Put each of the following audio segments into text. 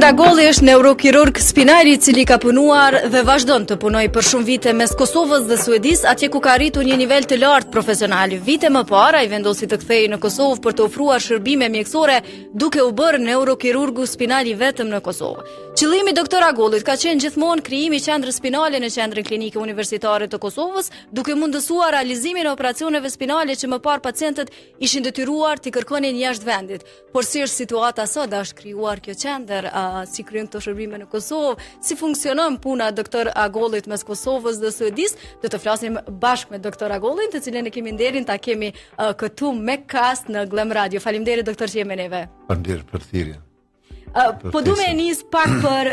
Agolli është neurokirurg spinali I cili ka punuar dhe vazhdon të punojë për shumë vite mes Kosovës dhe Suedisë, atje ku ka arritur një nivel të lartë profesional. Vite më parë ai vendosi të kthehej në Kosovë për të ofruar shërbime mjekësore, duke u bërë neurokirurgu spinali vetëm në Kosovë. Qëllimi I doktor Agollit ka qenë gjithmonë krijimi I qendrës spinale në Qendrën Klinike Universitare të Kosovës, duke mundësuar realizimin e operacioneve spinale që më parë pacientët ishin detyruar t'i kërkonin jashtë vendit. Por si është situata sot, është krijuar kjo qendër, si kryen këto shërbime në Kosovë, si funksionon puna doktor Agollit mes Kosovës dhe Suedisë, do të flasim bashkë me doktor Agollin, të cilën e kemi nderin ta kemi këtu me kast në Glam Radio. Faleminderit doktor që jemi neve. Faleminderit për thirrjen. Po du me nis pak për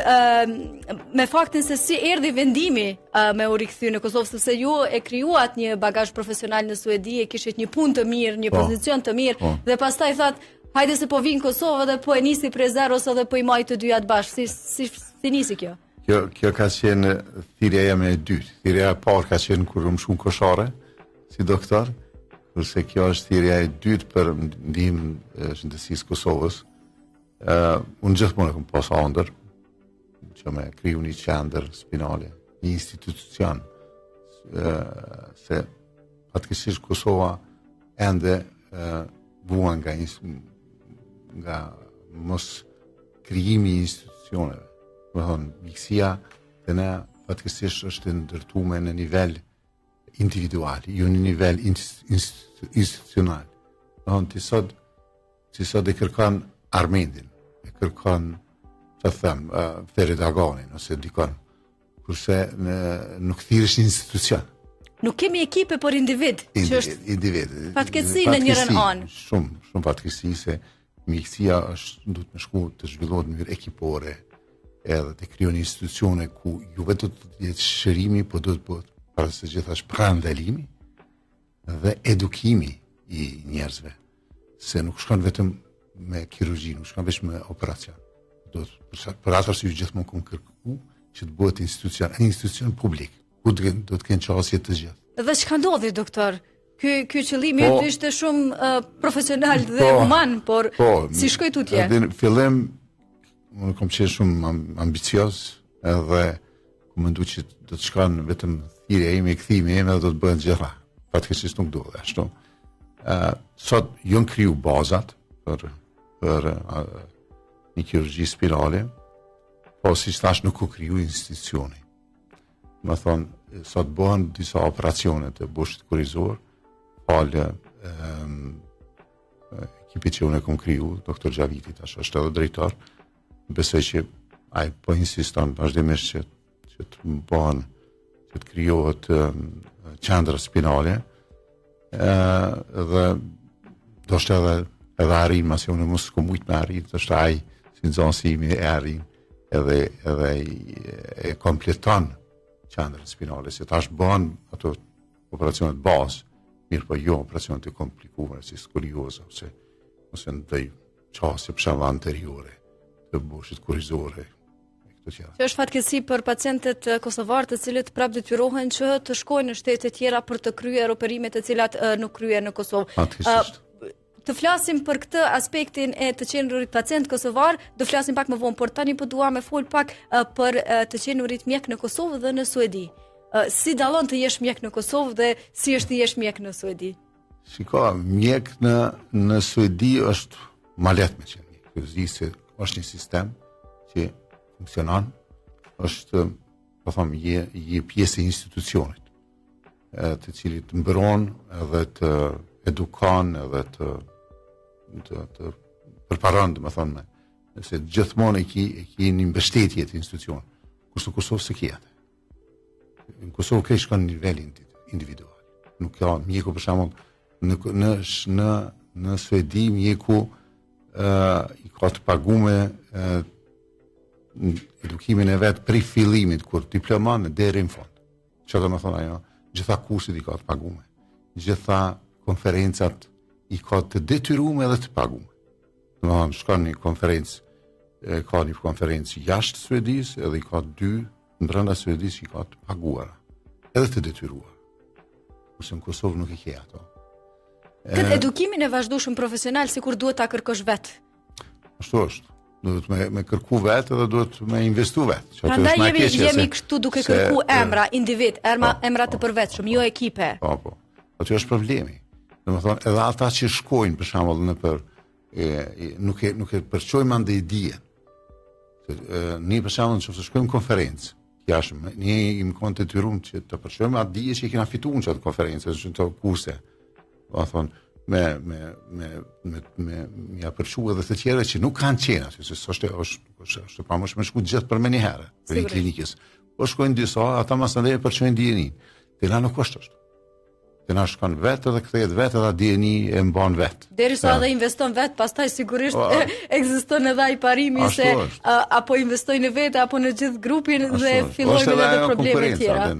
me faktin se si erdhi vendimi me u rikthy në Kosovë, sepse ju e krijuat një bagazh profesional në Suedi, e kishit një punë të mirë, një pozicion të mirë, dhe pastaj thatë, hajde se po vinë Kosovë dhe po e nisi prej zeros edhe po I maj të dyja të bashkë. Si nisi kjo? Kjo ka qenë thirrja jeme e dytë. Thirrja e parë ka qenë kur më shum koshare si doktor, kurse kjo është thirrja e dytë për ndihmë shëndetësisë Kosovës. Unë gjithmonë e kam pas ëndër që me kriju një qendër spinale, një institucion, se fatkeqësisht Kosova ende vuan nga mos krijimi I institucioneve. Do thonë, mjekësia dhe ne fatkeqësisht është ndërtuar në nivel individual, jo në nivel institucional. Do thonë, ti sot e kërkon Armendin, e kërkon, të them, Ferit Aganin, ose dikon, kurse nuk thirrësh një institucion. Nuk kemi ekipe për individ, që është individ. Fatkeqësi në njërin anë. Shumë fatkeqësi se mjekësia duhet të shku të zhvillohet në mënyrë ekipore, edhe të krijon institucione ku ju vetëm të jetë shërimi, po do të bëhet para se gjithashtu prandalimi dhe edukimi I njerëzve, se nuk shkon vetëm me kirurgji, nuk shkon vetëm me operacion. Për atë arsye gjithmonë kam kërkuar që të bëhet institucion publik, ku do të kenë çështje të gjithë. Dhe çka ndodhi doktor? Ky qëllimi ishte shumë profesional dhe human, por si shkoi tutje? Në fillim unë kam qenë shumë ambicioz, edhe ku mendoj që do të shkon vetëm thirrja ime, kthimi im, edhe do të bëhen gjëra. Fatkeqësisht nuk do ashtu. Sot janë kriju bazat për një kirurgji spinale, po si thash nuk u kriju institucioni. Më thonë, sot bëhen disa operacione të bushit kurrizor, falë ekipit që unë e kom kriju, doktor Gjaviti, tash është edhe drejtor, besoj që ai po insiston vazhdimisht që të bëhen, që të krijohet qendra spinale, dhe do shtë edhe arrin, mas unë mos s'ko mujt me arrin, do shtë ai si nxënësimi e arrin, edhe e kompleton qendrën spinale, se tash bëhen ato operacionet bazë, mirë po jo operacionet e komplikuara si skolioza ose ndaj çështje për shembull anteriore të bushit kurrizore. Që është fatkeqësi për pacientët kosovar të cilët prapë detyrohen që të shkojnë në shtete tjera për të kryer operimet të cilat nuk kryen në Kosovë. Të flasim për këtë aspektin e të qenurit pacient kosovar, do flasim pak më vonë, por tani po dua me fol pak për të qenurit mjek në Kosovë dhe në Suedi. Si dallon të jesh mjek në Kosovë dhe si është të jesh mjek në Suedi? Shiko, mjek në Suedi është ma lehtë me qenë mjek. Ky se është një sistem që funksionon, është, po them, je pjesë e institucionit, të cilit të mbron edhe të edukon edhe të përparon, më thonë, se gjithmonë e ki një mbështetje të institucion, kurse në Kosovë se kjete. Në Kosovë krej shkon në nivel individual. Nuk ka mjeku, për shembull, në Suedi mjeku I ka të pagume edukimin e vetë prej fillimit, kur diploman deri në fund. Që do më thonë ajo, gjitha kursit I ka të pagume. Gjitha konferencat I ka të detyruar edhe të paguar. Do të thonë, shkon një konferencë jashtë Suedisë, edhe I ka dy brenda Suedisë I ka të paguara, edhe të detyruar. Kurse në Kosovë nuk I ke ato. Këtë edukimin e vazhdueshëm profesional sikur duhet ta kërkosh vetë. Ashtu është. duhet me kërku vetë dhe duhet me investu vetë. Prandaj jemi kështu duke kërku emra, individ, emra të përvetshëm, jo ekipe. Po. Aty është problemi. Domethënë, edhe ata që shkojnë për shembull në për nuk e përçojmë ande dijen. Ne për shembull nëse shkojmë në konferencë, jashtë, ne jemi kontentuar që të përçojmë atë dije që kemi fituar në atë konferencë, në ato kurse. Do thonë me ja përçu edhe të tjera që nuk kanë qenë aty, se është pa më shku gjithë për me një herë për një klinikës. Po shkojnë disa, ata masandej përçojnë dijenin. Dhe na nuk është ashtu. Dhe na shkon vetë dhe kthehet vetë edhe dijeni e mban vetë. Derisa edhe investon vetë, pastaj sigurisht ekziston edhe ai parimi se apo investoj në vetë apo në gjithë grupin dhe fillojnë edhe probleme të tjera.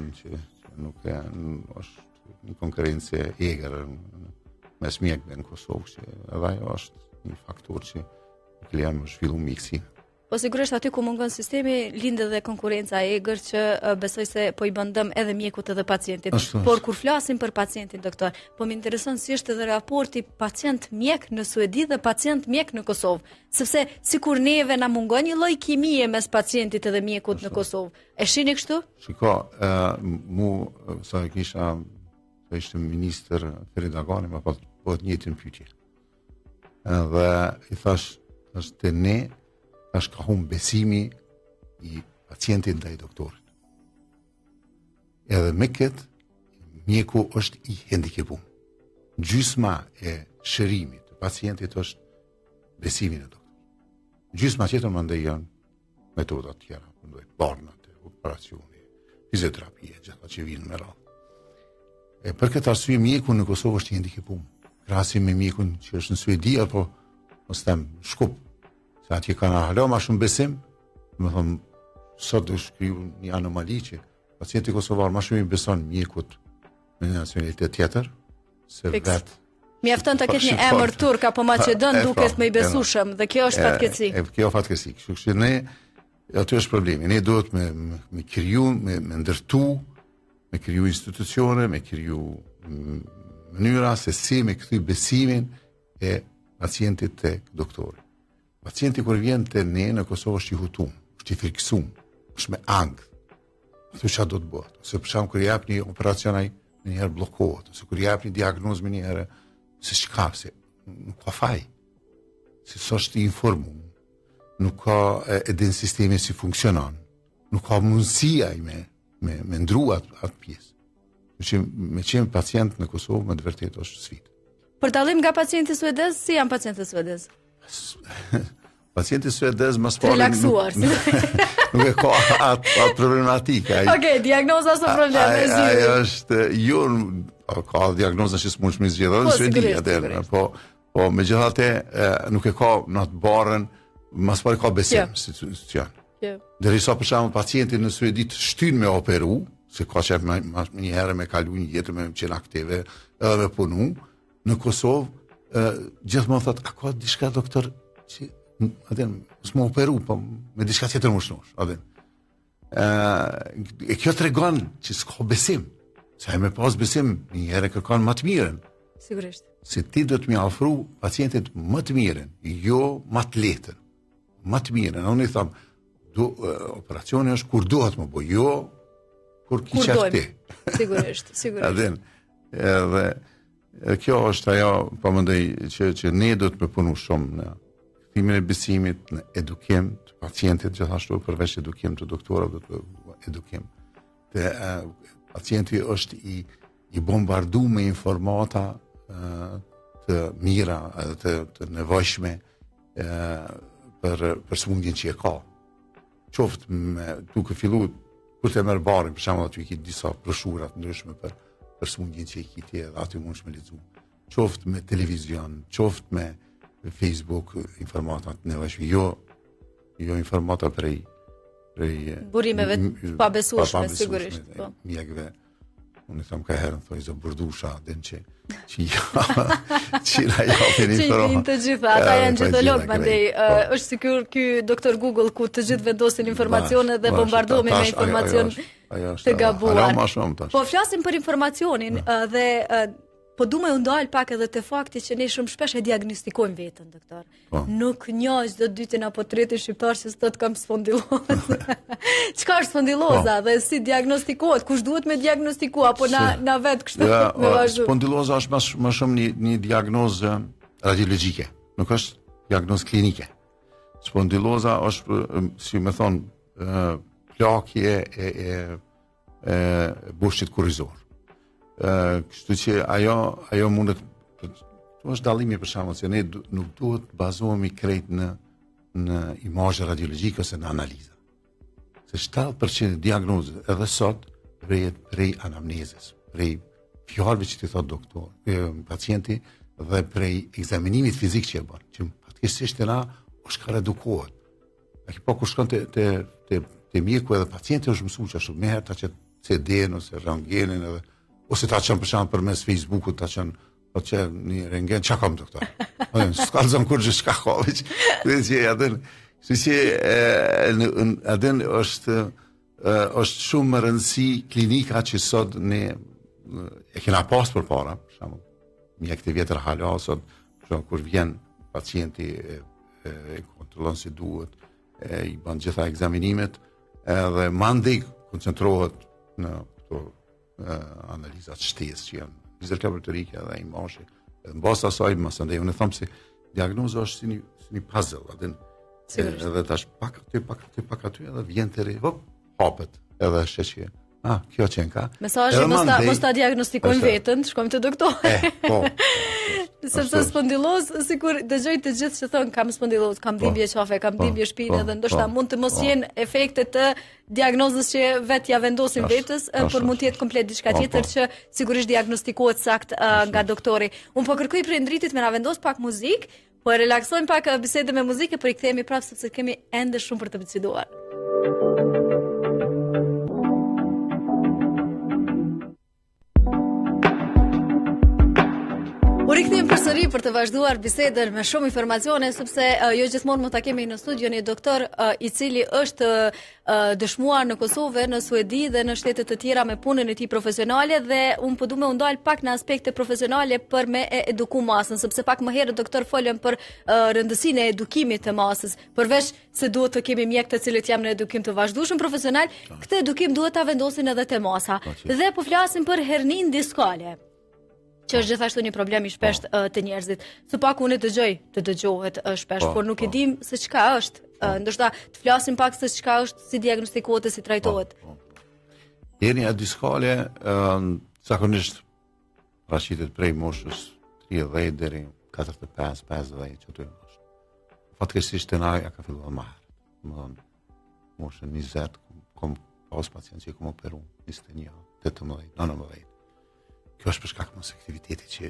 Nuk është një konkurrencë e egër mes mjekëve në Kosovë, që edhe ajo është një faktor që klientë më zhvillu mjekësinë. Po sigurisht aty ku mungon sistemi lindë dhe konkurenca e egër që besoj se po i bën dëm edhe mjekut edhe pacientit. Por kur flasim për pacientin, doktor, po më intereson si është edhe raporti pacient-mjek në Suedi dhe pacient-mjek në Kosovë, sepse sikur neve na mungon një lloj kimie mes pacientit edhe mjekut në Kosovë. E shihni kështu? Shiko, sa kisha ishte ministër Ferit Agani, më po të njëjtën pyetje. Dhe i thash të ne është ka humbë besimi i pacientit ndaj doktorit. Edhe me këtë, mjeku është i hendikepuar. Gjysma e shërimit të pacientit është besimi në doktor. Gjysma tjetër mandej janë metodat tjera, barnat, operacioni, fizioterapie, gjitha që vinë me radhë. Për këtë arsye mjeku në Kosovë është i hendikepuar. Krahasim me mjekun që është në Suedi apo mos them Shkup. Se atje kanë halo ma shumë besim, më thëmë, sot do shkriju një anomali që pacienti kosovar ma shumë i beson mjekut me një nacionalitet tjetër, se vetë... Mjafton të ketë një emër turk apo maqedon duket më i besueshëm dhe kjo është fatkeqësi. Kjo fatkeqësi. Kështu që ne aty është problemi. Ne duhet me kriju, me ndërtu, me kriju institucione, me kriju mënyra se si me kthy besimin e pacientit tek doktori. Pacienti kur vjen te ne në Kosovë është i hutum, është i frikësum, është me angth. Ato çfarë do të bëhet? Ose për shkak kur jap një operacion ai një herë bllokohet, ose kur jap një diagnozë një herë se çka se nuk ka faj. Se s'është i informuar. Nuk ka edhe në sistemi si funksionon. Nuk ka mundësi ai me ndrua atë pjesë. Që me qenë pacient në Kosovë me të vërtetë është sfidë. Për dallim nga pacienti suedez, si janë pacientët suedez? Pacienti suedez më së pari relaksuar. Nuk e ka atë problematikë. Okej, diagnoza është problem. Ai është ka diagnoza që s'mund të zgjedhë në Suedi atë. Po megjithatë nuk e ka në atë barrën, më së pari ka besim si institucion. Derisa për shembull pacienti në Suedi shtyn me operu, se ka qef një herë me kalu një jetë me qenë aktive edhe me punu, në Kosovë gjithmonë thot, a ka diçka doktor që s'më operu, po me diçka tjetër më shnosh, e kjo tregon që s'ka besim, se ai me pas besim një herë kërkon më të mirën. Sigurisht. Se ti do të më ofru pacientit më të mirën, jo më të lehtën, më të mirën. Unë i tham, operacioni është kur duhet më bëj, jo kur kisha ti. Sigurisht. Edhe kjo është ajo, po mendoj që ne do të punu shumë në kthimin e besimit, në edukim të pacientit, gjithashtu përveç edukim të doktorëve, do të edukim. Pacienti është i bombarduar me informata të mira, të nevojshme për smundjen që e ka. Qoftë duke filluar kur të merr barrin, për shembull aty i disa broshura të ndryshme për smundjen që i kiti, aty mund të lexoj. Qoftë me televizion, qoftë me Facebook, informata të nevojshme, jo informata prej burimeve të pabesueshme, sigurisht. Mjekëve. Unë tham ka herën thoj zë burdusha, den që na japin informata. Të gjitha, ata janë gjitholog, mandej, është sikur ky doktor Google ku të gjithë vendosin informacione dhe bombardohen me informacion të gabuar. Po flasim për informacionin dhe po du me ndal pak edhe te fakti që ne shumë shpesh e diagnostikojmë veten, doktor. Nuk njoh çdo dytin apo tretin shqiptar që s'do të kam spondilozë. Çka është spondiloza dhe si diagnostikohet? Kush duhet me diagnostiku apo na vet kështu me vazhdim? Spondiloza është më shumë një diagnozë radiologjike, nuk është diagnozë klinike. Spondiloza është, si më thon, plakje e bushit kurrizor. Kështu që ajo mundet, to është dallimi për shembull se ne nuk duhet të bazohemi krejt në imazhe radiologjike ose në analiza. Se 70% e diagnozës edhe sot prej anamnezës, prej fjalëve që ti thot doktor, pacienti dhe prej ekzaminimit fizik që e bën, që fatkeqësisht na është ka redukohet. Po kur shkon te mjeku edhe pacienti është mësuar që ashtu më herë ta çet CD-n ose rentgenin ose ta çon për shembull përmes Facebook-ut ta çon një rentgen çka kam doktor. S'ka zon kur gjë çka ka. Që atë aden është shumë më rëndësi klinika që sot ne e kena pas përpara, për shembull, mjekët e vjetër hala sot, kur vjen pacienti e kontrollon si duhet, i bën gjitha ekzaminimet, edhe mandej koncentrohet në këto analizat shtesë që janë vizit laboratorike dhe imazhe. Në bazë të asaj, më së ndaj, unë them se diagnoza është si një puzzle, edhe tash pak aty edhe vjen të re, hapet, edhe shqe kjo qenë ka. Mesazhi mos ta diagnostikojmë veten, shkojmë te doktori. Po. Sepse spondilozë, sikur dëgjoj të gjithë që thon kam spondilozë, kam dhimbje qafe, kam dhimbje shpine dhe ndoshta mund të mos jenë efekte të diagnozës që vetë ja vendosin vetes, por mund të jetë komplet diçka tjetër që sigurisht diagnostikohet sakt nga doktori. Unë po kërkoj prindëritit me na vendos pak muzikë, po relaksojmë pak bisedën me muzikë, por i kthehemi prapë sepse kemi ende shumë për të biseduar. U rikthehemi përsëri për të vazhduar bisedën me shumë informacione, sepse jo gjithmonë mund ta kemi në studio një doktor i cili është dëshmuar në Kosovë, në Suedi dhe në shtete të tjera me punën e tij profesionale dhe unë po du me ndal pak në aspekte profesionale për me eduku masën, sepse pak më herët doktor folën për rëndësinë e edukimit të masës. Përveç se duhet të kemi mjek të cilët jam në edukim të vazhdueshëm profesional, këtë edukim duhet ta vendosin edhe te masa. Dhe po flasim për herninë diskale, që është gjithashtu një problem i shpesht të njerëzit. Së pak unë të dëgjohet shpesh, por nuk e dim se çka është. Ndoshta të flasim pak se çka është, si diagnostikohet e si trajtohet. Hernia diskale zakonisht paraqitet prej moshës 30 deri 45-50 që aty është. Fatkeqësisht na ja ka filluar më herët. Domethënë moshën 20 kom pas pacientë që kom operuar 21, 18, 19. Kjo është për shkak të mos aktivitetit që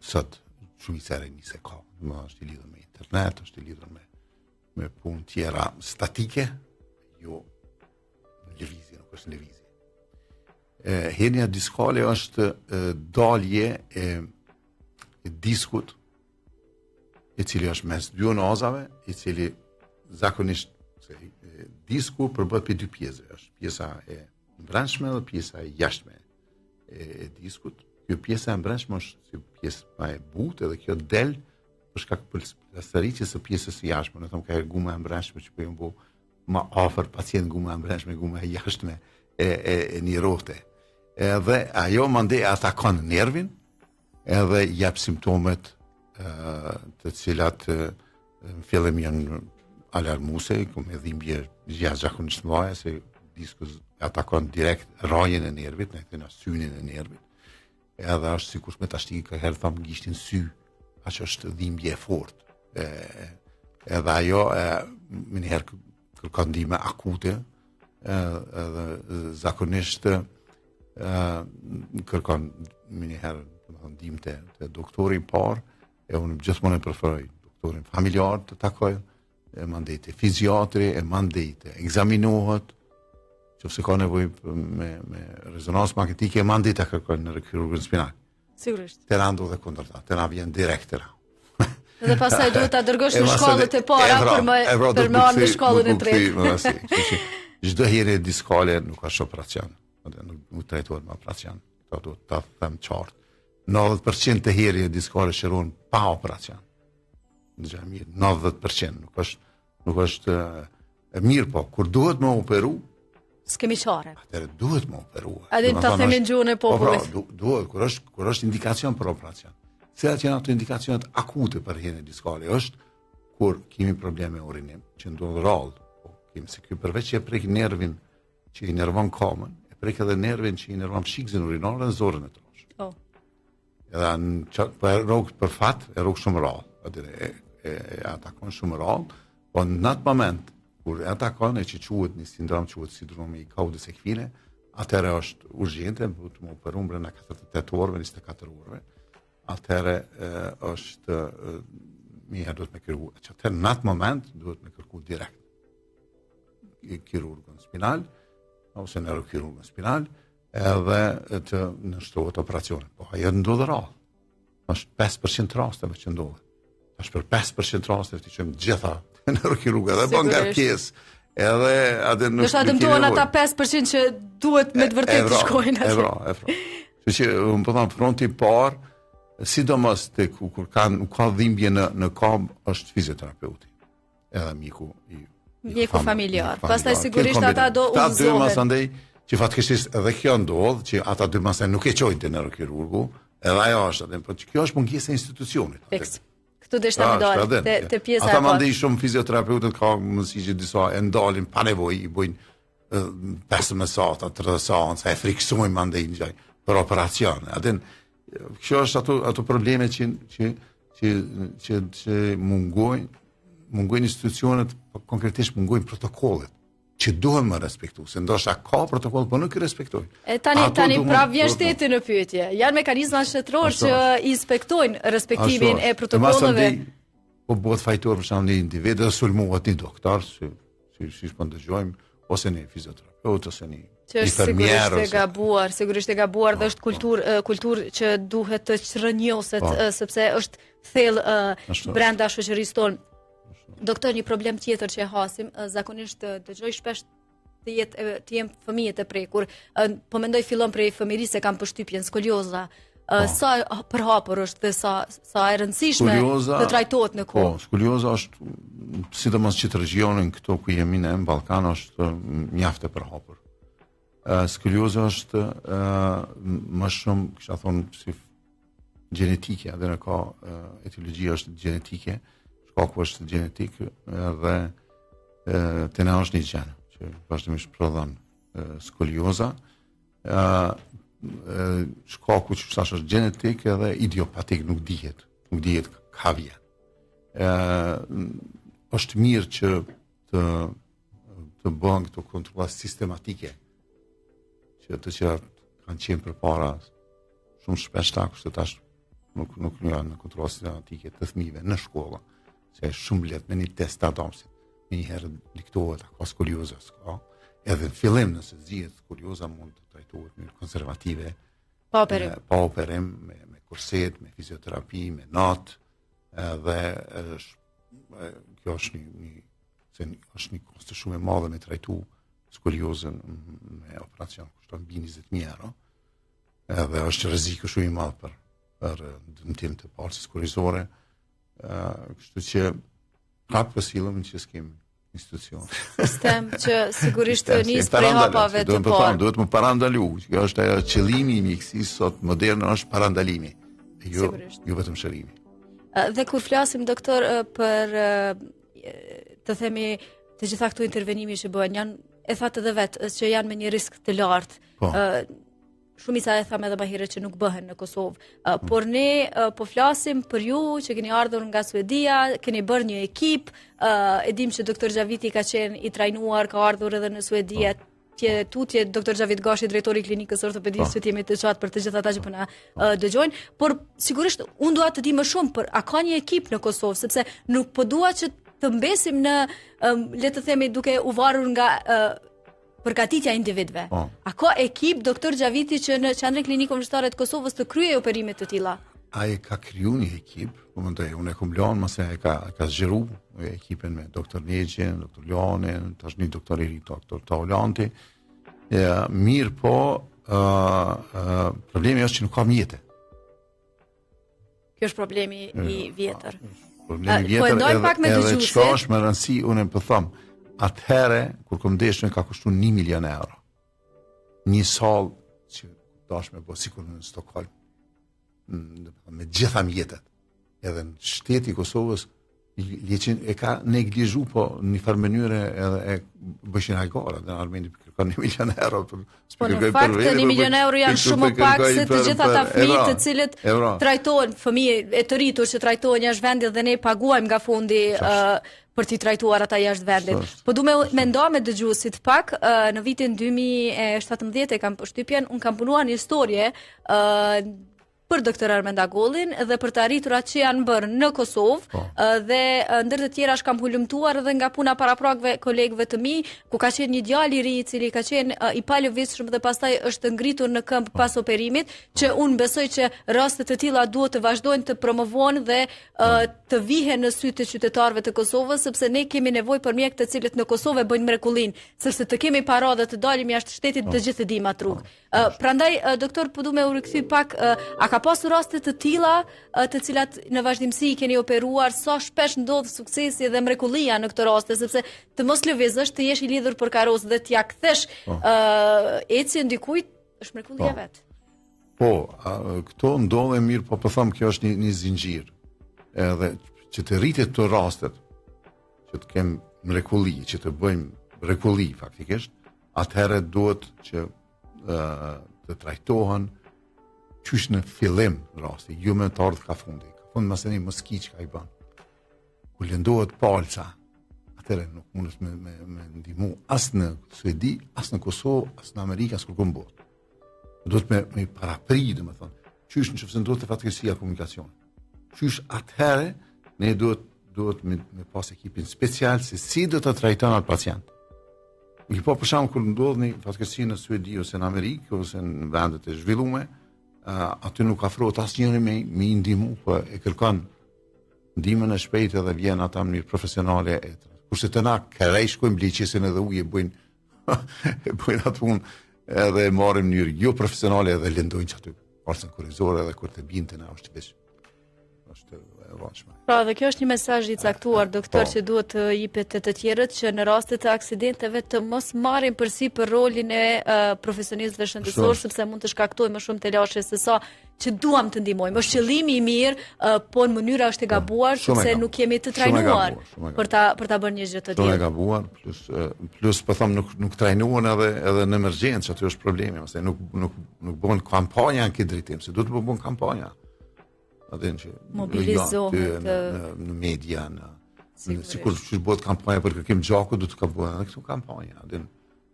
sot shumica e rinjve ka. Është i lidhur me internet, është i lidhur me punë tjera statike, jo lëvizje, nuk është lëvizje. Hernia diskale është dalje e diskut, i cili është mes dy anazave, i cili zakonisht disku përbëhet prej dy pjesëve, është pjesa e brendshme dhe pjesa e jashtme e diskut. Kjo pjesa e brendshme është si pjesë më e butë dhe kjo del për shkak plastaricës së pjesës së jashtme. Ne them ka guma e brendshme që po ju më afër pacient guma e brendshme, guma e jashtme e një rote. Edhe ajo mandej atakon nervin edhe jep simptomet të cilat në fillim janë alarmuese, me dhimbje jashtëzakonisht mëdha, se disku atakon direkt rrajën e nervit, në synin e nervit. Edhe është sikur me tashti ka herë tham gishtin sy, aq është dhimbje e fortë. Edhe ajo më herë kërkon ndihmë akute, edhe zakonisht kërkon më herë ndihmë te doktori i parë, e unë gjithmonë e preferoj doktorin familjar të takoj, e mandej te fiziatri, e mandej te ekzaminohet, nëse ka nevojë me rezonancë magnetike, e mandej ta kërkojnë në kirurgun spinal. Sigurisht. Tera ndodhe kundërta, tera vjen direkt tera. Dhe pastaj duhet ta dërgosh në shkollët e para për me ardhur në shkollën e tretë. Çdo herë diskale nuk ka operacion, nuk trajtohet me operacion. Ato duhet ta them qartë. 90% të herë diskore shërohen pa operacion. Ndërsa mirë, 90%, nuk është e mirë, po kur duhet më operu, s'kemi çare. Atëherë duhet më operu. A dhe ta themi në gjuhën e popullit. Duhet, kur është indikacion për operacion. Cilat janë ato indikacionet akute për hernia diskale është kur kemi probleme me urinim, që ndodh rrallë, kemi se ky përveç që e prek nervin që i nervon kamën, e prek edhe nervin që i nervon shikzën urinore dhe zorën e trosh. Edhe për fat e rrugë shumë rrallë, e atakon shumë rrallë, po në atë moment kur e atakon e që quhet një sindrom sindromi i kaudës ekfine, atëherë është urgjente, duhet të më operuar brenda 48 orëve, 24 orëve. Atëherë është mija duhet me kërku. Atëherë në atë moment duhet me kërku direkt kirurgun spinal ose neurokirurgun spinal edhe të nështrohet operacionet. Po ajo ndodh rrallë. Është 5% rasteve që ndodh. Është për 5% rasteve të qëmë gjitha neurokirurga dhe bën ngarkesë. Edhe atë nuk do të dëmtohen ata 5% që duhet me të vërtetë të shkojnë atë. Kështu që më po them fronti i parë, sidomos kur ka dhimbje në këmbë është fizioterapeuti. Edhe mjeku familjar. Pastaj sigurisht ata do udhëzohen. Ata dy mas andaj që fatkeqësisht edhe kjo ndodh që ata dy mas nuk e çojnë te neurokirurgu, edhe ajo është atë, por kjo është mungesë e institucionit. Fiks. Këtu deshta më dalë te pjesa e parë. Ata mandej shumë fizioterapeutët ka mundësi që disa e ndalin pa nevojë, i bëjnë 15 sata, 30 seanca, e friksojnë mandej gjaj për operacione. Atë kjo është ato probleme që mungojnë institucionet, konkretisht mungojnë protokollet që duhen më respektu, se ndoshta ka protokoll, po nuk i respektojnë. Tani pra vjen shteti në pyetje. Janë mekanizma shtetëror që inspektojnë respektimin e protokolleve. Po bëhet fajtor për shembull një individ dhe sulmohet një doktor, si po dëgjojmë, ose një fizioterapeut, ose një infermier. Sigurisht e gabuar dhe është kulturë që duhet të çrënjoset sepse është thellë brenda shoqërisë tonë. Doktor, një problem tjetër që e hasim, zakonisht dëgjoj shpesh të jem fëmijët e prekur, po mendoj fillon prej fëmirisë e kam përshtypjen skolioza. Sa përhapur është dhe sa e rëndësishme të trajtohet në kohë. Po, skolioza është, sidomos që të regionin këto ku jemi ne në Ballkan, është mjaft e përhapur. Skolioza është më shumë, kisha thonë, si gjenetike, edhe në ka etiologjia është gjenetike, shkaku është gjenetik dhe të na është një gjë që vazhdimisht prodhon skolioza. Shkaku që thash është gjenetik edhe idiopatik, nuk dihet ka vjen. Është mirë që të bëhen këto kontrolla sistematike që të cilat kanë qenë përpara shumë shpesh kështu tash nuk janë në kontrolla sistematike të fëmijëve në shkolla. Se është shumë lehtë me një test të adamsit. Një herë diktohet ka skolioza, edhe në fillim nëse zgjihet skolioza mund të trajtohet në konservative, pa operim, me kurset, me fizioterapi, me natë, dhe kjo është një kosto shumë e madhe me trajtu skoliozën me operacion, kushton mbi 20.000 euro, edhe është rreziku shumë i madh për dëmtim të palës skolizore. Kështu që prapë silëm që s'kem institucion. Sistem që sigurisht nis prej hapave të parë. Duhet më parandalu, që është ajo qëllimi i mjekësisë sot moderne është parandalimi, jo vetëm shërimi. Dhe kur flasim doktor për të themi të gjitha këto intervenime që bëhen, janë e thatë edhe vetë që janë me një risk të lartë. Shumica e thamë edhe më herët që nuk bëhen në Kosovë, por ne po flasim për ju që keni ardhur nga Suedia, keni bërë një ekip, e dim që doktor Xhaviti ka qenë i trajnuar, ka ardhur edhe në Suedi, tutje doktor Xhavit Gashi, drejtori i klinikës ortopedisë, që jemi të qatë për të gjithë ata që po na dëgjojnë, por sigurisht unë dua të di më shumë për a ka një ekip në Kosovë, sepse nuk po dua që të mbesim në le të themi duke u varur nga përgatitja e individëve. A ka ekip doktor Xhaviti që në Qendrën Klinike Kombëtare të Kosovës të kryejë operime të tilla? Ai ka kriju një ekip, po mendoj unë e kam lënë, mos e ka zgjeru ekipin me doktor Negjin, doktor Lonin, tash një doktor i ri, doktor Taulanti. Mirë po, problemi është që nuk ka mjete. Kjo është problemi i vjetër. Problemi Po e vjetër ndojmë pak me edhe dëgjuesit. çka është më rëndësi, unë po them, atëherë kur komdeshën ka kushtuar 1 milion euro. Një sallë që dash me bo sikur në Stockholm, me gjitha mjetet. Edhe në shteti i Kosovës liçin e ka neglizhu, po në një farë mënyrë edhe e bëshin hajgara, dhe Armeni kërkon 1 milion euro për Po në fakt 1 milion euro janë shumë më pak se të gjitha ata fëmijë të cilët trajtohen, fëmijë e të rritur që trajtohen jashtë vendit dhe ne paguajmë nga fondi për t'i trajtuar ata jashtë vendit. Po du me nda me dëgjuesit pak, në vitin 2017 e kam përshtypjen, unë kam punuar një historie për doktor Armend Agollin dhe për të arriturat që janë bërë në Kosovë dhe ndër të tjera kam hulumtuar edhe nga puna paraprakëve kolegëve të mi, ku ka qenë një djalë i ri i cili ka qenë i palëvizshëm dhe pastaj është ngritur në këmbë pas operimit, që unë besoj që raste të tilla duhet të vazhdojnë të promovohen dhe të vihen në sy të qytetarëve të Kosovës, sepse ne kemi nevojë për mjek të cilët në Kosovë bëjnë mrekullin, sepse të kemi para dhe të dalim jashtë shtetit të gjithë të dim atë rrugë. Prandaj doktor, po du me u rikthy pak, a ka pasur raste të tilla të cilat në vazhdimsi keni operuar, sa shpesh ndodh suksesi dhe mrekullia në këtë raste, sepse të mos lëvizësh, të jesh i lidhur për karrocë dhe t'ja kthesh ecjen dikujt, është mrekullia vet. Po, këto ndodhen mirë, po them kjo është një zinxhir. Edhe që të rritet këto rastet, që të kem mrekulli, që të bëjmë mrekulli faktikisht, atëherë duhet që të trajtohen qysh në fillim rasti, ju me të ardhë ka fundi. Ka fundi maseni më ski që ka i ban. Ku lëndohet palca, atëre nuk mundës me ndihmu asë në Suedi, asë në Kosovë, asë në Amerikë, asë kërkëm botë. Duhet me parapri, dhe me thonë, qysh në qëfëse ndodhë të fatkesia komunikacion. Qysh atëherë, ne duhet me pas ekipin special se si do të trajton atë pacient. Po për shembull kur ndodh një fatkesi në Suedi ose në Amerikë ose në vendet e zhvilluara, aty nuk afrohet asnjëri me ndihmu, po e kërkon ndihmën e shpejtë dhe vjen ata në mënyrë profesionale e tjerë. Kurse të na kërrej shkojmë bliqesin edhe ujë bëjnë atë punë edhe e marrin në mënyrë jo profesionale edhe lëndojnë që aty forcën kurrizore edhe kur të binte na është veç. Është e rëndësishme. Pra, dhe kjo është një mesazh i caktuar, doktor, që duhet të jepet të tjerët që në raste të aksidenteve të mos marrin përsipër rolin e profesionistëve shëndetësor, sepse mund të shkaktojë më shumë telashe se sa që duam të ndihmojmë. Është qëllimi i mirë, po në mënyra është e gabuar, sepse nuk jemi të trajnuar për ta bërë një gjë të tillë. Shumë e gabuar, plus po them nuk trajnuan edhe në emergjencë, aty është problemi, ose nuk bën kampanja në këtë drejtim, se duhet të bëjnë kampanja. Mobilizohet në media, sikur që bëhet kampanja për kërkim gjaku, du të ka bëhet edhe këtu kampanja.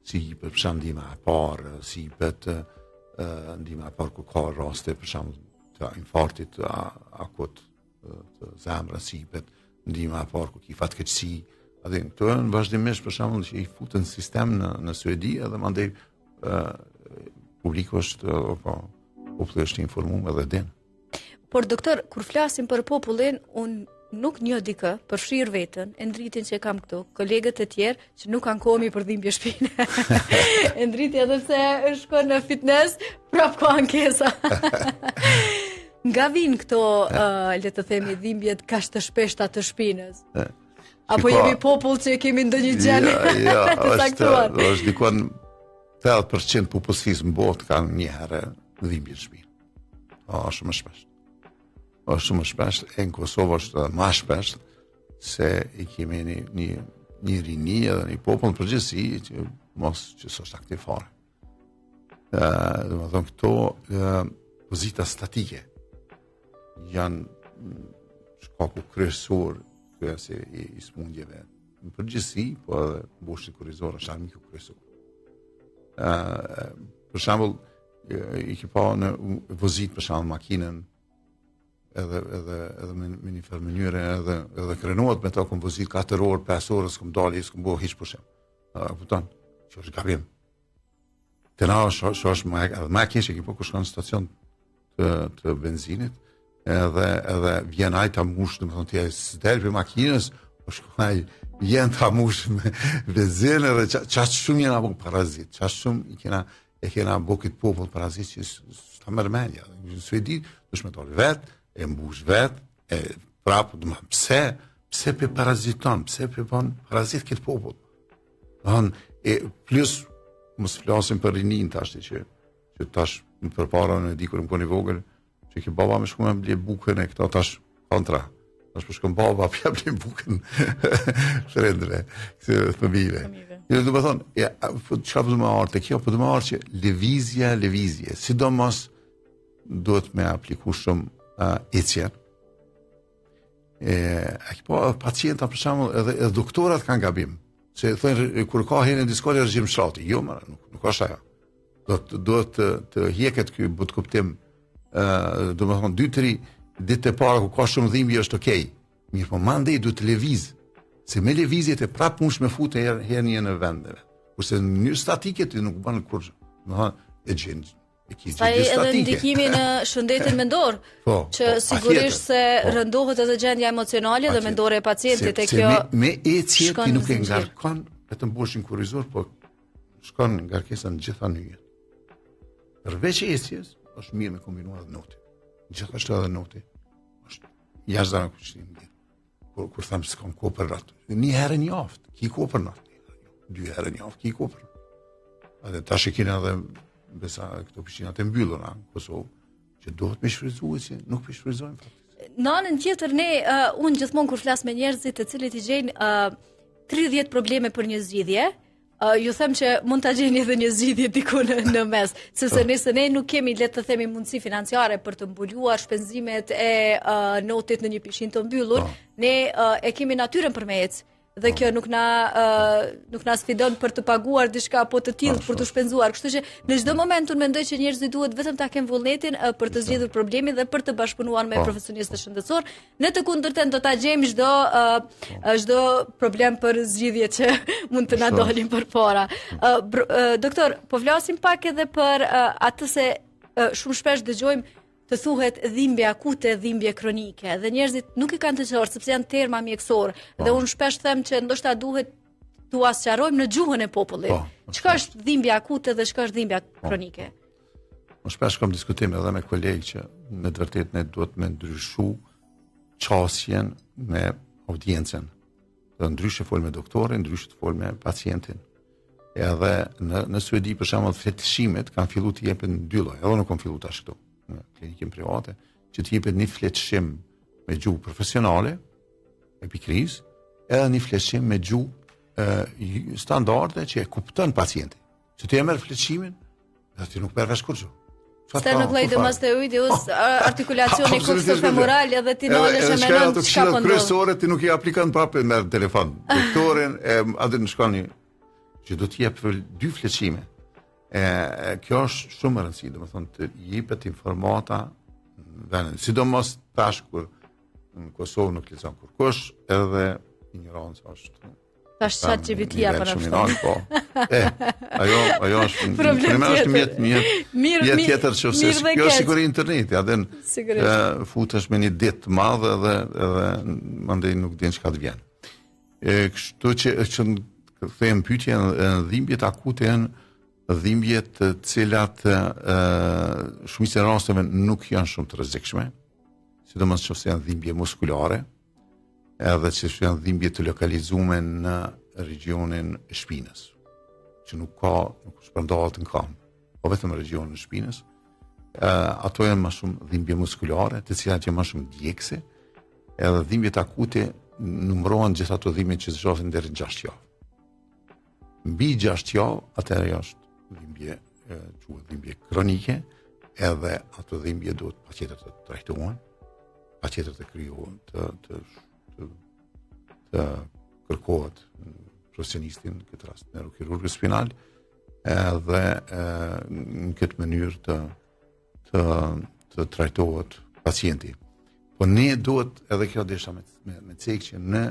Si për shembull ndihma e parë, si jepet ndihma e parë ku ka raste për shembull të infarktit akut të zemrës, si jepet ndihma e parë ku ki fatkeqësi. Këto janë vazhdimisht për shembull që i futën sistem në Suedi edhe mandej publiku është informuar edhe din. Por doktor, kur flasim për popullin, unë nuk një dikë, përfshirë vetën, e ndritin që kam këtu, kolegët e tjerë që nuk kanë komi për dhimbje shpine. E ndritin edhe pse shkon në fitness, prap ka ankesa. Nga vinë këto, le të themi, dhimbjet kaq të shpeshta të shpinës? Apo jemi popull që kemi ndonjë gjë të saktuar? Është dikon 80% popullsisë në botë kanë një herë dhimbje shpinë. Është më shpesh. Është shumë shpesh, e në Kosovë është më shpesh, se i kemi një rini edhe një popull në përgjithësi që mos që s'është aktiv fare. Dhe më thonë këto pozita statike janë shkaku kryesor kryesi i smundjeve. Në përgjithësi, po edhe mbushit kurrizor është armiku kryesor. Për shembull, i ke pa në vozit për shembull makinën edhe me një farë mënyre edhe krenohet me ta kompozit 4 orë, 5 orë, s'kom dali, s'kom bo hiç pushim. Kupton, që është gabim. Të na është më keq që po kur shkon në stacion të benzinit, edhe vjen ai ta mush, domethënë ti s'del për makinës, po shkoj vjen ta mush me benzinë dhe çast shumë janë apo parazit, çast shumë e kena bukit popull parazit që s'ta merr mendja. Në Suedi dush me dal vet e mbush vetë, e prapë, pse pe paraziton, pse pe bën parazit këtë popull. E plus, mos flasim për rinin tash, që tash në përpara në di kur më koni vogël, që ke baba më shku me ble bukën e këta tash kontra. Tash për shkën baba, pja ble bukën frendre, fëmijëve. Do të thonë, çka po do më ardh te kjo, po do më ardh që lëvizje, sidomos duhet me apliku shumë ecje. Po pacienta për shembull edhe doktorat kanë gabim. Se thonë kur ka herë diskoli regjim shrati, jo, nuk është ajo. Do të hjeket ky but kuptim, domethënë 2-3 ditë e para ku ka shumë dhimbje është okay. Mirë, po mandej duhet të lëviz. Se me lëvizjet e prap mund me futë herë një në vendeve. Kurse në mënyrë statike ti nuk bën kurrë. Domethënë e gjen. Sa edhe ndikimi në shëndetin mendor, që sigurisht se rëndohet edhe gjendja emocionale dhe mendore e pacientit e kjo. Me ecje ti nuk e ngarkon vetëm boshin kurrizor, po shkon ngarkesa në gjitha nyjet. Përveç ecjes, është mirë me kombinuar edhe noti. Gjithashtu edhe noti është jashtëzakonisht mirë. Kur tham se kam kohë për natë. Një herë në javë, ki kohë për natë. 2 herë në javë, ki kohë për natë. Edhe tash e kena edhe besa këto piscinat e mbyllura në Kosovë, që duhet me shfrytzuar që nuk po shfrytëzojmë faktikisht. Në anën tjetër unë gjithmonë kur flas me njerëzit të cilët i gjejnë 30 probleme për një zgjidhje, ju them që mund ta gjeni edhe një zgjidhje diku në mes, sepse nëse ne nuk kemi, le të themi, mundësi financiare për të mbuluar shpenzimet e notit në një piscinë të mbyllur, ne e kemi natyrën për me ecë. Dhe kjo nuk na sfidon për të paguar diçka apo të tillë për të shpenzuar. Kështu që në çdo moment unë mendoj që njerëzit duhet vetëm ta kenë vullnetin për të zgjidhur problemin dhe për të bashkëpunuar me profesionistë shëndetësor. Në të kundërtën do ta gjejmë çdo problem për zgjidhje që mund të na dalin përpara. Doktor, po flasim pak edhe për atë se shumë shpesh dëgjojmë të thuhet dhimbje akute, dhimbje kronike, dhe njerëzit nuk i kanë të qartë sepse janë terma mjekësor, dhe unë shpesh them që ndoshta duhet t'u asqarojmë në gjuhën e popullit. Çka është dhimbja akute dhe çka është dhimbja kronike? Unë shpesh kam diskutime edhe me kolegë që me të vërtetë ne duhet me ndryshu qasjen me audiencën. Dhe ndryshe fol me doktorin, ndryshe fol me pacientin. Edhe në Suedi për shembull fletëshimet kanë filluar të jepen dy lloj, edhe nuk kanë filluar tash këtu në klinikën private, që të jepet një fletëshim me gjuhë profesionale, epikriz, edhe një fletëshim me gjuhë standarde që e kupton pacienti. Që ti e merr fletësimin, dhe ti nuk merr vesh kurrë. Sternocleidomastoideus, artikulacioni coxofemoral, edhe ti nalesh e menon çka po ndodh. Kryesore ti nuk i aplikon prapë me telefon. Doktorin atë në shkoni që do të jep 2 fletësime. Kjo është shumë e rëndësishme, domethënë të jepet informata vendin, sidomos tash kur në Kosovë nuk lexon kurkush, edhe ignoranca është. Tash ChatGPT-ja para shkon. Po. Ajo është problemi është mirë tjetër që kjo është sigurisht interneti, atë futesh me një ditë të madhe edhe mandej nuk din çka të vjen. Kështu që them pyetjen e dhimbjet akute janë dhimbje të cilat shumica e rasteve nuk janë shumë të rrezikshme, sidomos nëse janë dhimbje muskulare, edhe që janë dhimbje të lokalizuar në regionin e shpinës, që nuk shpërndahet në kam, po vetëm në regionin e shpinës. Ato janë më shumë dhimbje muskulare, të cilat janë më shumë djegëse, edhe dhimbjet akute numërohen gjithë ato dhimbje që zgjohen deri në 6 javë. Mbi 6 javë, atëherë është dhimbje kronike, edhe ato dhimbje duhet patjetër të trajtohen, patjetër të krijohen, të kërkohet profesionistin, në këtë rast neurokirurgu spinal, edhe në këtë mënyrë të trajtohet pacienti. Po ne duhet, edhe kjo desha me cek që në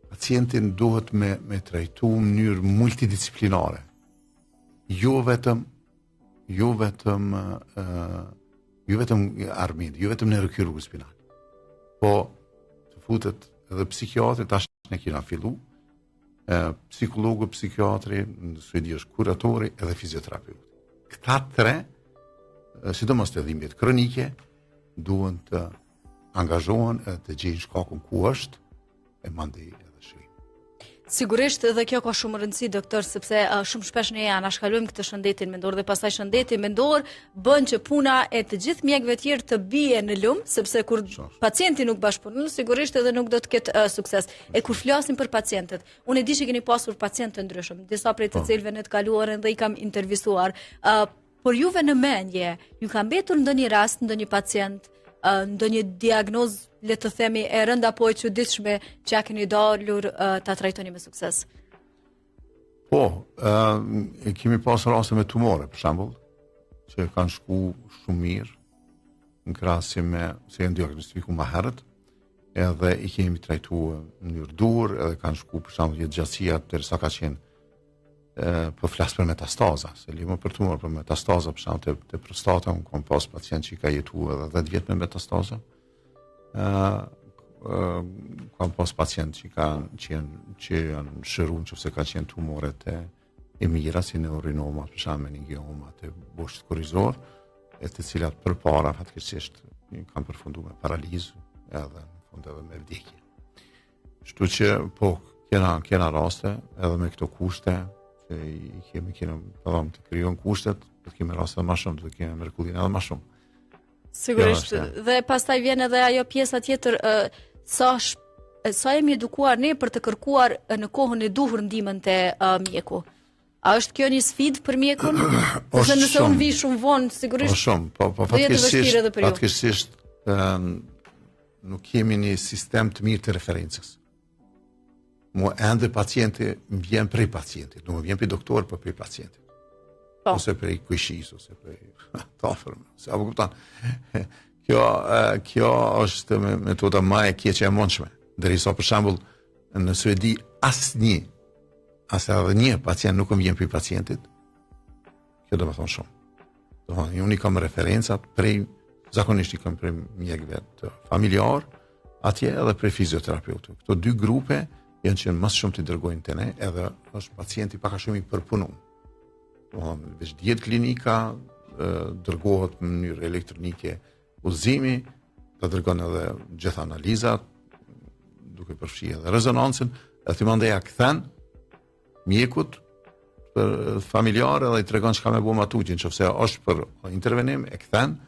pacientin duhet me trajtu në mënyrë multidisciplinare. Jo vetëm armit, jo vetëm neurokirurgu spinal. Po të futet edhe psikiatri, tash ne kena fillu, psikologu, psikiatri, në Suedi është kuratori edhe fizioterapeuti. Këta 3, sidomos të dhimbjet kronike, duhen të angazhohen edhe të gjejnë shkakun ku është e mandej edhe shërim. Sigurisht edhe kjo ka shumë rëndësi, doktor, sepse shumë shpesh ne na shkalojmë këtë shëndetin mendor dhe pastaj shëndeti mendor bën që puna e të gjithë mjekëve tjerë të bie në lum, sepse kur pacienti nuk bashkëpunon, sigurisht edhe nuk do të ketë sukses. E kur flasim për pacientët, unë e di që keni pasur pacientë të ndryshëm, disa prej të cilëve në të kaluarën dhe i kam intervistuar. Por juve në mendje, ju ka mbetur ndonjë rast, ndonjë pacient, ndonjë diagnozë, le të themi, e rënda apo e çuditshme që ja keni dalur ta trajtoni me sukses? Po, kemi pasur raste me tumore, për shembull, që kanë shku shumë mirë në krahasim me se janë diagnostikuar më herët, edhe i kemi trajtuar në mënyrë dur, edhe kanë shku për shembull jetë gjatësia derisa ka qenë po flas për metastaza, se li më për tumor, për metastaza, për shembull te prostata, unë kam pas pacient që ka jetuar edhe 10 vjet me metastaza. Kam pas pacient që janë shëruar nëse ka qenë tumoret e mira si neurinoma, për shembull meningioma, te boshit korrizor, e të cilat përpara fatkeqësisht kanë përfunduar me paralizë edhe në fund edhe me vdekje. Kështu që po kena raste edhe me këto kushte që i kemi të krijon kushtet, do të kemi raste më shumë, do të kemi mrekullinë edhe më shumë. Sigurisht, dhe pastaj vjen edhe ajo pjesa tjetër, sa jemi edukuar ne për të kërkuar në kohën e duhur ndihmën te mjeku. A është kjo një sfidë për mjekun? Ose nëse unë vi shumë vonë, sigurisht. Po fatkeqësisht nuk kemi një sistem të mirë të referencës. Mu ende pacienti më vjen prej pacientit, nuk më vjen prej doktor, por prej pacientit. Ose prej kushis, ose prej tafërme, apo kupton. Kjo është metoda më e keqe e mundshme. Derisa për shembull në Suedi asnjë edhe një pacient nuk më vjen prej pacientit. Kjo do të thonë shumë. Do të thonë unë kam referencat prej zakonisht i kam prej mjekëve të familjar, atje edhe prej fizioterapeutë. Këto dy grupe janë që më shumë të dërgojnë te ne, edhe është pacienti pak a shumë i përpunuar. Veç 10 klinika dërgohet në mënyrë elektronike udhëzimi, të dërgon edhe gjithë analizat, duke përfshi edhe rezonancën, e të mandeja kthen mjekut për familjar edhe i tregon çka me bëu atugjin, nëse është për intervenim e kthen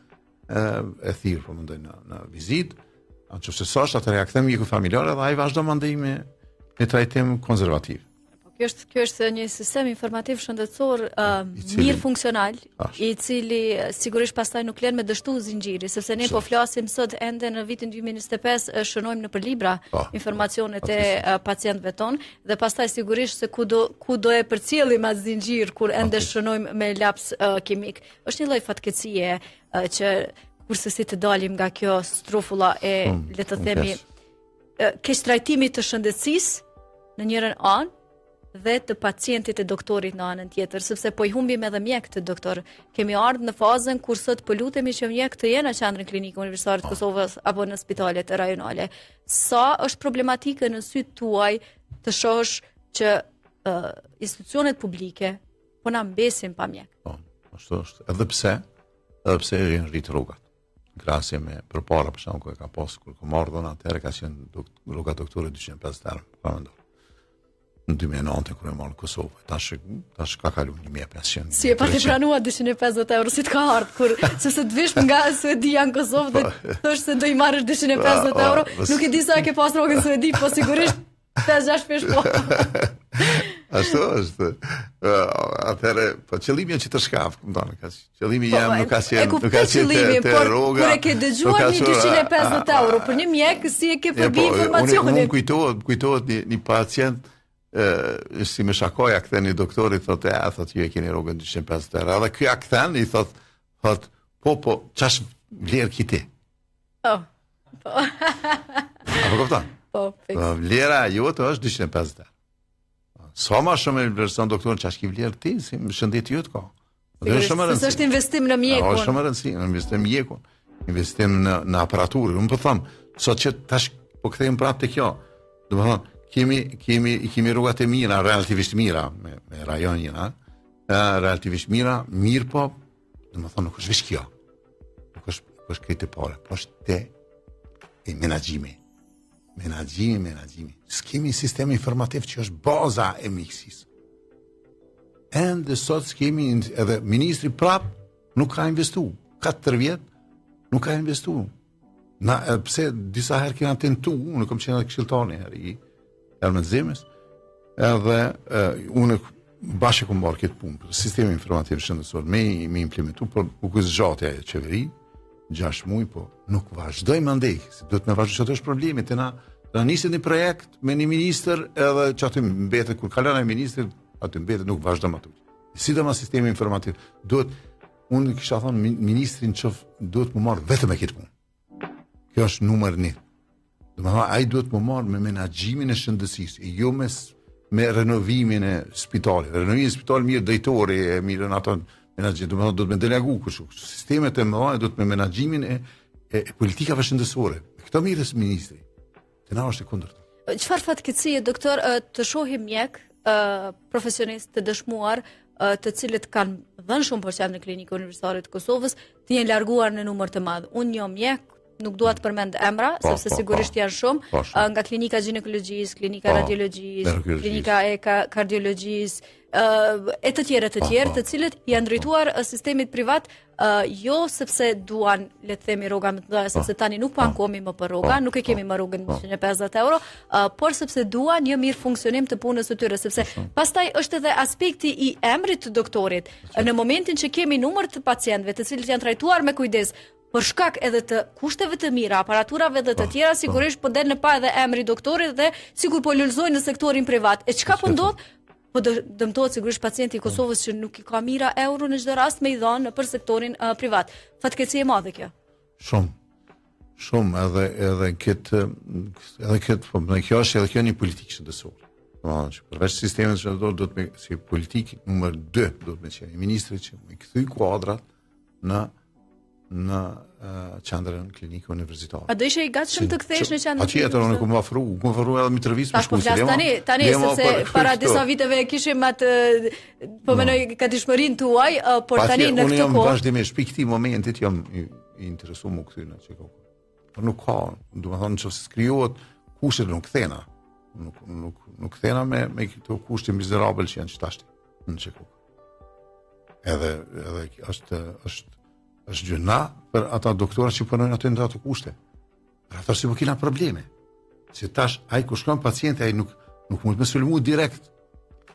e thirr po mendoj në vizitë, nëse s'është atëherë ja kthen mjekut familjar edhe ai vazhdon mandej me trajtim konservativ. Kjo është një sistem informativ shëndetësor mirë funksional, i cili sigurisht pastaj nuk lën me dështu zinxhiri, sepse ne po flasim sot ende në vitin 2025 shënojmë nëpër libra informacionet e pacientëve tonë dhe pastaj sigurisht se kudo e përcjellim atë zinxhir kur ende shënojmë me laps kimik. Është një lloj fatkeqësie që kurse si të dalim nga kjo strufulla e le të themi keq trajtimit të shëndetësisë në njërin anë dhe të pacientit e doktorit në anën tjetër, sepse po i humbim edhe mjek të doktor. Kemi ardhur në fazën kur sot po lutemi që mjek të jenë në qendrën klinike universitare të Kosovës apo në spitalet rajonale. Sa është problematike në sytë tuaj të shohësh që institucionet publike po na mbesin pa mjek? Po, ashtu është. Edhe pse janë rrit rrugat. Krahasje me përpara për shkak ku e ka pas kur ka marrë atëherë ka qenë rruga doktorit 250 euro. Pa mendoj. Në 2009 kur e marrë në Kosovë, tash ka kalu 1500. Si e pati pranua 250 euro, si të ka ardhur, sepse të vish nga Suedia në Kosovë dhe thosh se do i marrësh 250 euro, nuk e di sa e ke pas rrogën në Suedi, po sigurisht 5-6 pesh po. Ashtu është. Atëherë, po qëllimi është që të shkaf, qëllimi jam nuk ka qenë te rroga. Kur e ke dëgjuar një 250 euro për një mjek, si e ke përbi informacionin? Unë kujtohet një pacient si me shakoja kthen i doktorit, thotë ju e keni rrogën 250 euro. Edhe ky ja kthen i thot po ç'ash vlerë kiti. Po. Apo kupton? Po. Vlera jote është 250 euro. Sa më shumë vlerëson doktorin ç'ash ki vlerë ti, si shëndeti jot ka. Dhe shumë rëndësi. Është investim në mjekun. Është shumë rëndësi, investim në mjekun, investim në aparaturë. Unë po them, sot që tash po kthejmë prapë te kjo. Domethënë kemi rrugat e mira, relativisht mira me rajonina, relativisht mirë po, domethënë nuk është veç kjo. Nuk është këtë parë, po është e menaxhimi. Menaxhimi. S'kemi sistem informativ që është baza e mjekësisë. Ende sot s'kemi, edhe ministri prap nuk ka investu. 4 vjet nuk ka investu. Pse disa herë kena tentu, unë kam qenë këshilltari i Ermenzimës, edhe unë bashkë ku marrë këtë punë, sistemi informativ shëndetësor, me implementu, por u zgjatja e qeveri, 6 muaj, po nuk vazhdoj më ndej, se do të me vazhdoj, që është problemi, të na nisit një projekt me një minister, edhe që aty mbetet, kur kalon e minister, aty mbetet nuk vazhdo më aty. Sidomos sistemi informativ, unë kisha thonë, ministrin qëf, duhet më marrë vetëm e këtë punë. Kjo është numër 1. Do të thonë, ai duhet më marrë me menaxhimin e shëndetësisë, jo me renovimin e spitalit. Renovimi i spitalit mirë drejtori e mirë në ato menaxhim, do të thonë do të më delegu kështu. Sistemet e mëdha do të me menaxhimin e politikave shëndetësore. Këto mirës ministri. Të na është e kundërta. Çfarë fatkeqësie doktor të shohim mjek profesionistë të dëshmuar të cilët kanë dhënë shumë përqend në klinikën universitare të Kosovës, të jenë larguar në numër të madh. Unë jam mjek, nuk dua të përmend emra, sepse sigurisht janë shumë, nga klinika ginekologjisë, klinika radiologjisë, klinika e kardiologjisë, e të tjerë, të cilët janë drejtuar sistemit privat, jo sepse duan, le të themi, rroga më të mëdha, sepse tani nuk ankohemi më për rroga, nuk e kemi më rrogën 150 euro, por sepse duan një mirë funksionim të punës së tyre, sepse pastaj është edhe aspekti i emrit të doktorit. Në momentin që kemi numër të pacientëve, të cilët janë trajtuar me kujdes, për shkak edhe të kushteve të mira, aparaturave dhe të tjera, sigurisht po del në pa edhe emri doktorit dhe sigur po lulëzojnë në sektorin privat. E çka po ndodh? Po dëmtohet sigurisht pacienti i Kosovës që nuk i ka mira euro në çdo rast me i dhënë për sektorin privat. Fatkeqësi e madhe kjo. Shumë edhe këtë po kjo është edhe kjo një politikë shëndetësore. Domethënë që përveç sistemit shëndetësor do të me si politikë numër 2 do të më qenë ministri që më kthy kuadrat në qendrën klinike universitare. A do ishe i gatshëm të kthesh në qendrën? Patjetër, unë ku më ofru edhe mi intervistë për shkullë. Tani sepse para disa viteve kishim atë po mendoj gatishmërinë tuaj, por tani në këtë kohë. Unë jam vazhdimisht për këtij momentit jam i interesuar më kthy në çka. Por nuk ka, do të thonë nëse skrijohet kushtet nuk kthena. Nuk kthena me këto kushte mizerabël që janë çtashti në çka. Edhe është gjëna për ata doktora që punojnë aty në ato kushte. Për ata si po kena probleme. Se tash ai kur shkon pacienti ai nuk mund të më sulmu direkt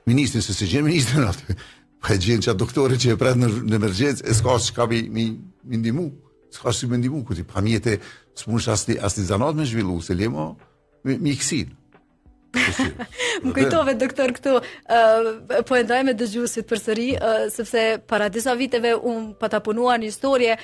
ministrin se si gjen ministrin aty. Po gjen çat doktori që e pret në emergjencë, e s'ka çka mi ndihmu. S'ka si më ndihmu kuti pamjete s'munsh as zanat me zhvillu se lemo mjekësinë. Më kujtove doktor këtu po e ndaj me dëgjuesit përsëri sepse para disa viteve unë pata punuar një historie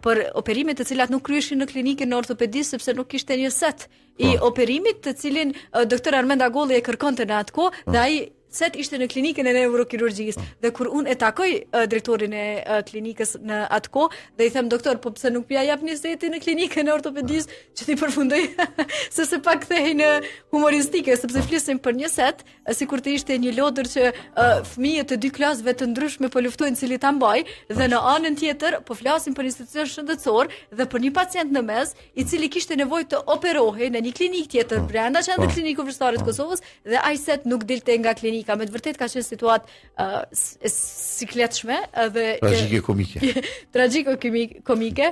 për operimet të cilat nuk kryeshin në klinikën në ortopedisë sepse nuk kishte një set i operimit të cilin doktor Armend Agolli e kërkonte në atë kohë dhe ai set ishte në klinikën e neurokirurgjisë dhe kur unë e takoj drejtorin e klinikës në atë kohë dhe i them doktor, po pse nuk pja jap një seti në klinikën e ortopedisë që ti përfundoj sepse pak kthehej në humoristike sepse flisim për një set sikur të ishte një lodër që fëmijët të 2 klasëve të ndryshme po luftojnë cili ta mbaj dhe në anën tjetër po flasim për institucion shëndetësor dhe për një pacient në mes i cili kishte nevojë të operohej në një klinikë tjetër brenda qendrës klinikës universitare të Kosovës dhe ai set nuk dilte nga klinika. Me të vërtet ka qenë situatë sikletshme dhe tragjiko-komike,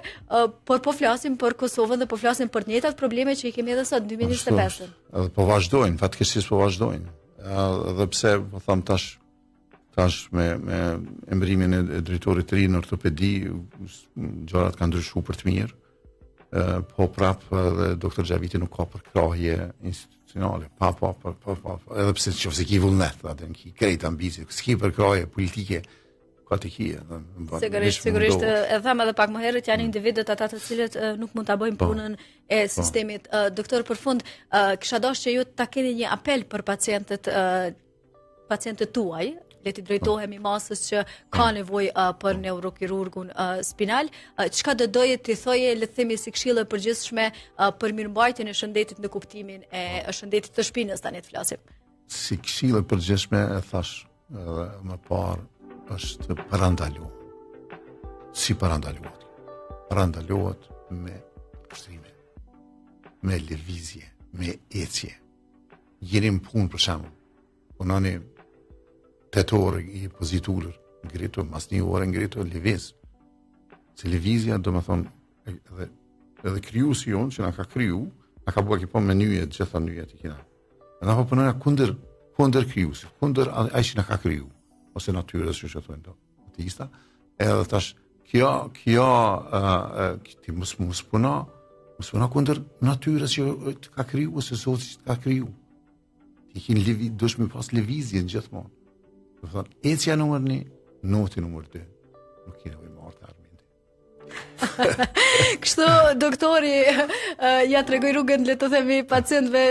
por po flasim për Kosovën dhe po flasim për të njëjtat probleme që i kemi edhe sot 2025. Edhe po vazhdojnë, fatkeqësisht po vazhdojnë. Edhe pse po them tash me emërimin e drejtorit të ri në ortopedi, gjërat kanë ndryshuar për të mirë. Po prap dhe doktor Xhaviti nuk ka përkrahje institucionale. Pa. Edhe pse nëse ki vullnet, atë ki krejt ambicie, s'ki përkrahje politike, ka të kije. Sigurisht, e them edhe pak më herët, janë individët ata të cilët nuk mund ta bëjnë punën e sistemit. Doktor, për fund, kisha dashur që ju ta keni një apel për pacientët tuaj, le të drejtohemi masës që ka nevojë për neurokirurgun spinal. Çka do doje të thoje, le të themi si këshillë e përgjithshme për mirëmbajtjen e shëndetit në kuptimin e shëndetit të shpinës tani të flasim. Si këshillë e përgjithshme e thash edhe më parë është parandaluar. Si parandaluar? Parandaluar me ushtrime. me lëvizje, me ecje. Jeni në punë për shembull. Punoni 8 orë i poziturë, ngritur, mas 1 orë ngritur, lëviz. Se lëvizja do më thonë edhe krijuesi jonë që na ka kriju, na ka bërë po menyje, gjitha nyjet i kena. Na po punojna kundër krijuesit, kundër ai që na ka kriju, ose natyrës, që thonë do. Ateista, edhe tash kjo ti mos puna kundër natyrës që të ka kriju ose Zoti që të ka kriju. Ti kin dush me pas lëvizjen gjithmonë. Do thonë, ecja numër 1, noti numër 2. Nuk keni nevojë marrë argumente. Kështu doktori ja tregoi rrugën, le të themi, pacientëve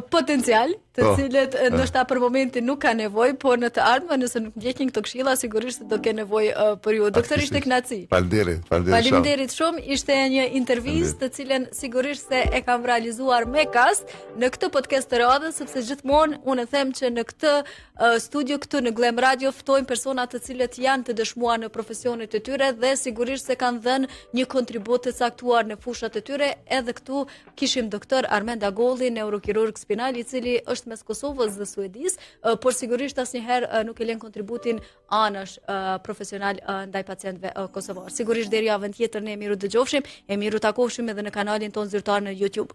potencial, të cilët ndoshta për momentin nuk ka nevojë, por në të ardhmen nëse nuk ndjekin këto këshilla, sigurisht do kenë nevojë për ju. Doktor, ishte kënaqësi. Faleminderit shumë. Ishte një intervistë të cilën sigurisht se e kam realizuar me kast në këtë podcast të radhës, sepse gjithmonë unë them që në këtë studio këtu në Glam Radio ftojmë persona të cilët janë të dëshmuar në profesionet e tyre dhe sigurisht se kanë dhënë një kontribut të caktuar në fushat e tyre. Edhe këtu kishim doktor Armend Agolli, neurokirurg spinal, i cili është mes Kosovës dhe Suedisë, por sigurisht asnjëherë nuk e lën kontributin anash profesional ndaj pacientëve kosovar. Sigurisht deri javën tjetër ne miru dëgjofshim, e miru takofshim edhe në kanalin ton zyrtar në YouTube.